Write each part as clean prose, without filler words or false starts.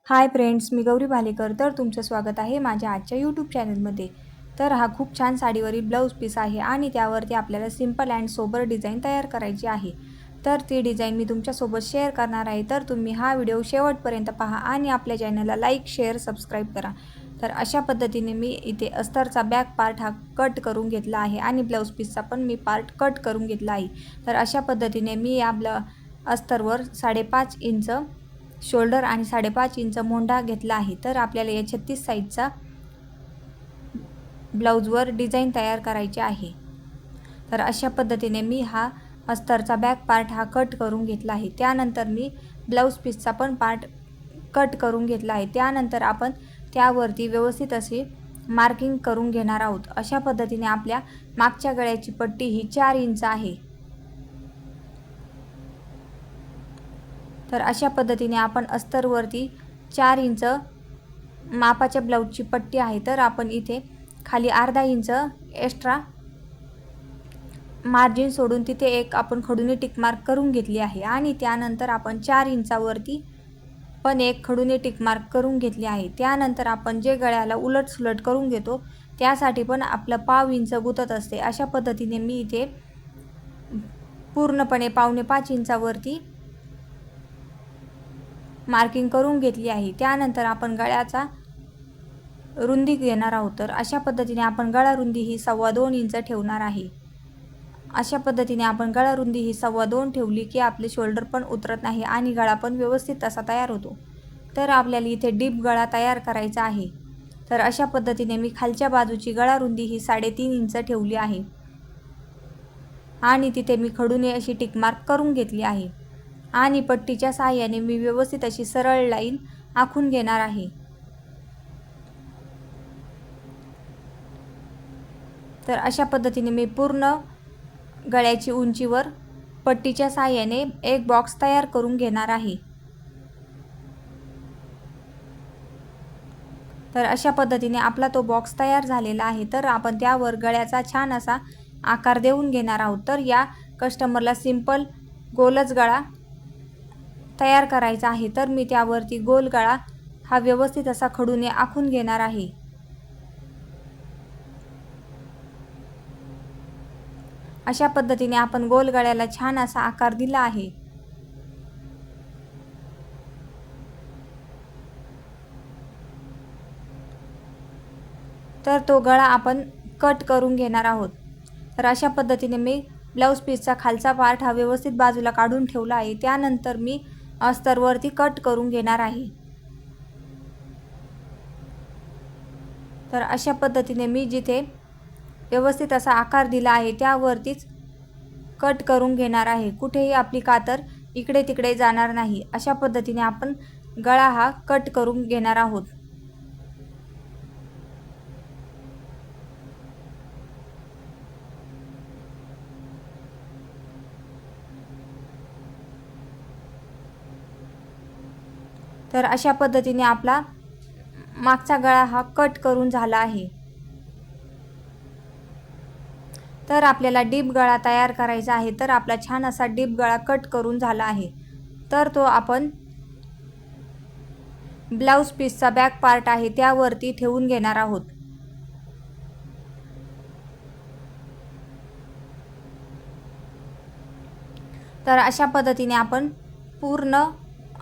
Hi friends, मी गौरी भालेकर. तर तुमचं स्वागत आहे माझ्या आजच्या यूट्यूब चॅनलमध्ये. तर हा खूप छान साडीवरील ब्लाऊज पीस आहे आणि त्यावरती आपल्याला सिंपल अँड सोबर डिझाईन तयार करायची आहे. तर ती डिझाईन मी तुमच्यासोबत शेअर करणार आहे. तर तुम्ही हा व्हिडिओ शेवटपर्यंत पहा आणि आपल्या चॅनलला लाईक, शेअर, सबस्क्राईब करा. तर अशा पद्धतीने मी इथे अस्तरचा बॅक पार्ट हा कट करून घेतला आहे आणि ब्लाऊज पीसचा पण मी पार्ट कट करून घेतला आहे. तर अशा पद्धतीने मी या अस्तरवर 5.5 इंच शोल्डर आणि 5.5 इंच मोंढा घेतला आहे. तर आपल्याला या 36 साईजचा ब्लाऊजवर डिझाईन तयार करायची आहे. तर अशा पद्धतीने मी हा अस्तरचा बॅक पार्ट हा कट करून घेतला आहे. त्यानंतर मी ब्लाऊज पीसचा पण पार्ट कट करून घेतला आहे. त्यानंतर आपण त्यावरती व्यवस्थित अशी मार्किंग करून घेणार आहोत. अशा पद्धतीने आपल्या मागच्या गळ्याची पट्टी ही 4 इंच आहे. तर अशा पद्धतीने आपण अस्तरवरती 4 इंच मापाच्या ब्लाऊजची पट्टी आहे. तर आपण इथे खाली अर्धा इंच एक्स्ट्रा मार्जिन सोडून तिथे एक आपण खडूने टिक मार्क करून घेतली आहे आणि त्यानंतर आपण 4 इंचावरती पण एक खडूने टिक मार्क करून घेतली आहे. त्यानंतर आपण जे गळ्याला उलट सुलट करून घेतो त्यासाठी पण आपलं पाव इंच गुतत असते. अशा पद्धतीने मी इथे पूर्णपणे 4.25 इंचावरती मार्किंग करून घेतली आहे. त्यानंतर आपण गळ्याचा रुंदी घेणार आहोत. तर अशा पद्धतीने आपण गळा रुंदी ही 2.25 इंच ठेवणार आहे. अशा पद्धतीने आपण गळा रुंदी ही 2.25 ठेवली की आपले शोल्डर पण उतरत नाही आणि गळा पण व्यवस्थित असा तयार होतो. तर आपल्याला इथे डीप गळा तयार करायचा आहे. तर अशा पद्धतीने मी खालच्या बाजूची गळा रुंदी ही 3.5 इंच ठेवली आहे आणि तिथे मी खडूने अशी टिक मार्क करून घेतली आहे आणि पट्टीच्या साहाय्याने मी व्यवस्थित अशी सरळ लाईन आखून घेणार आहे. तर अशा पद्धतीने मी पूर्ण गळ्याची उंचीवर पट्टीच्या साहाय्याने एक बॉक्स तयार करून घेणार आहे. तर अशा पद्धतीने आपला तो बॉक्स तयार झालेला आहे. तर आपण त्यावर गळ्याचा छान असा आकार देऊन घेणार आहोत. तर या कस्टमरला सिंपल गोलच गळा तयार करायचा आहे. तर मी त्यावरती गोल गळा हा व्यवस्थित असा खडूने आखून घेणार आहे. अशा पद्धतीने आपण गोल गळ्याला छान असा आकार दिला आहे. तर तो गळा आपण कट करून घेणार आहोत. तर अशा पद्धतीने मी ब्लाऊज पीसचा खालचा पार्ट हा व्यवस्थित बाजूला काढून ठेवला आहे. त्यानंतर मी अस्तरवरती कट करून घेणार आहे. तर अशा पद्धतीने मी जिथे व्यवस्थित असा आकार दिला आहे त्यावरतीच कट करून घेणार आहे. कुठेही आपली कातर इकडे तिकडे जाणार नाही. अशा पद्धतीने आपण गळा हा कट करून घेणार आहोत. तर अशा पद्धतीने आपला मागचा गळा हा कट करून झाला आहे. तर आपल्याला डीप गळा तयार करायचा आहे. तर आपला छान असा डीप गळा कट करून झाला आहे. तर तो आपण ब्लाऊज पीसचा बॅक पार्ट आहे त्यावरती ठेवून घेणार आहोत. तर अशा पद्धतीने आपण पूर्ण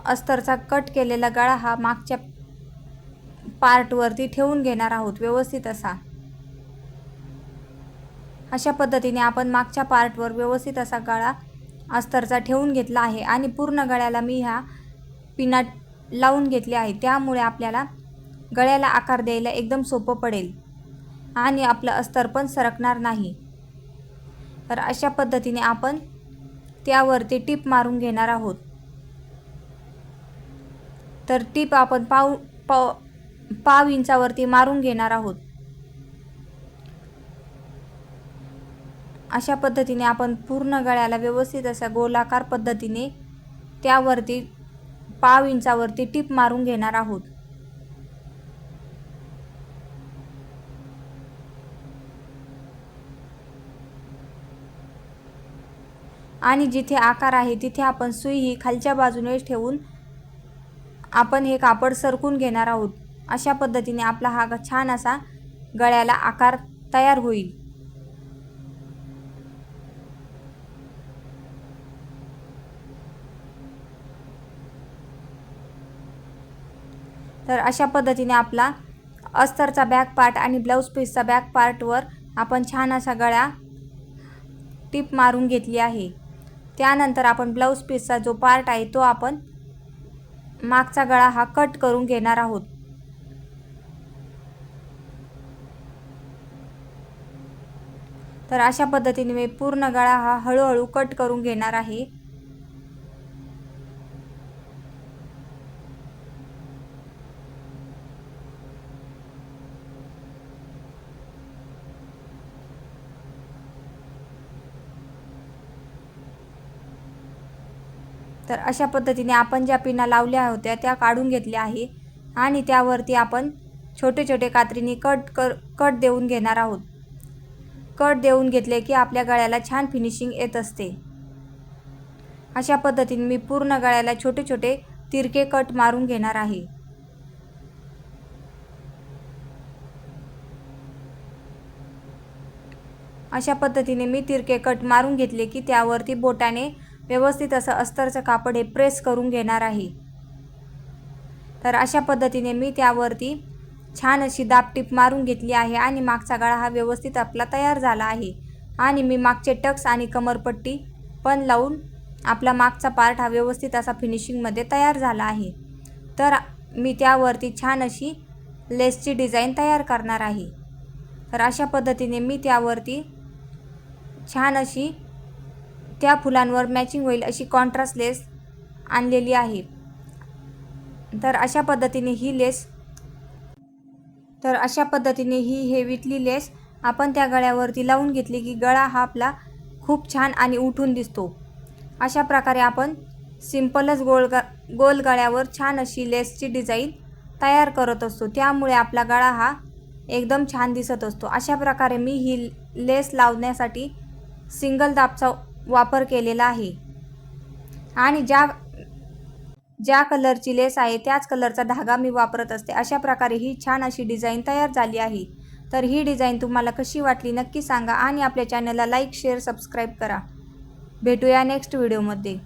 अस्तरचा कट केलेला गळा हा मागच्या पार्टवरती ठेवून घेणार आहोत व्यवस्थित असा. अशा पद्धतीने आपण मागच्या पार्टवर व्यवस्थित असा गळा अस्तरचा ठेवून घेतला आहे आणि पूर्ण गळ्याला मी ह्या पिना लावून घेतले आहे. त्यामुळे आपल्याला गळ्याला आकार द्यायला एकदम सोपं पडेल आणि आपलं अस्तर पण सरकणार नाही. तर अशा पद्धतीने आपण त्यावरती टिप मारून घेणार आहोत. तर टिप आपण पाव इंचावरती मारून घेणार आहोत. अशा पद्धतीने आपण पूर्ण गळ्याला व्यवस्थित असा गोलाकार पद्धतीने त्यावरती पाव इंचावरती टिप मारून घेणार आहोत. आणि जिथे आकार आहे तिथे आपण सुई ही खालच्या बाजूने ठेवून आपण हे कापड सरकून घेणार आहोत। अशा पद्धतीने आपला हा छान असा गळ्याला आकार तयार होईल। तर अशा पद्धतीने आपला अस्तरचा बॅक पार्ट आणि ब्लाऊज पीसचा बॅक पार्टवर आपण छान असा गळा टिप मारून घेतली आहे। त्यानंतर आपण ब्लाऊज पीसचा जो पार्ट आहे तो आपण मागचा गळा हा कट करून घेणार आहोत। तर अशा पद्धतीने मी पूर्ण गळा हा हळूहळू कट करून घेणार आहे। तर अशा पद्धतीने आपण ज्या पिना लावल्या होत्या त्या काढून घेतल्या आहे आणि त्यावरती आपण छोटे छोटे कात्रीने कट देऊन घेणार आहोत। कट देऊन घेतले की आपल्या गळ्याला छान फिनिशिंग येत असते। अशा पद्धतीने मी पूर्ण गळ्याला छोटे छोटे तिरके कट मारून घेणार आहे। अशा पद्धतीने मी तिरके कट मारून घेतले की त्यावरती बोटाने व्यवस्थित असं अस्तरचं कापड हे प्रेस करून घेणार आहे। तर अशा पद्धतीने मी त्यावरती छान अशी दाबटीप मारून घेतली आहे आणि मागचा गळा हा व्यवस्थित आपला तयार झाला आहे। आणि मी मागचे टक्स आणि कमरपट्टी पण लावून आपला मागचा पार्ट हा व्यवस्थित असा फिनिशिंगमध्ये तयार झाला आहे। तर मी त्यावरती छान अशी लेसची डिझाईन तयार करणार आहे। तर अशा पद्धतीने मी त्यावरती छान अशी त्या फुलांवर मॅचिंग होईल अशी कॉन्ट्रास्ट लेस आणलेली आहे। तर अशा पद्धतीने ही हेवीतली लेस आपण त्या गळ्यावरती लावून घेतली की गळा हा आपला खूप छान आणि उठून दिसतो। अशा प्रकारे आपण सिंपलच गोल गळ्यावर छान अशी लेसची डिझाईन तयार करत असतो, त्यामुळे आपला गळा हा एकदम छान दिसत असतो। अशा प्रकारे मी ही लेस लावण्यासाठी सिंगल दाबचा वापर केलेला आहे आणि ज्या कलरची लेस आहे त्याच कलरचा धागा मी वापरत असते। अशा प्रकारे ही छान अशी डिझाईन तयार झाली आहे। तर ही डिझाईन तुम्हाला कशी वाटली नक्की सांगा आणि आपल्या चॅनलला लाईक, शेअर, सबस्क्राईब करा। भेटूया नेक्स्ट व्हिडिओमध्ये।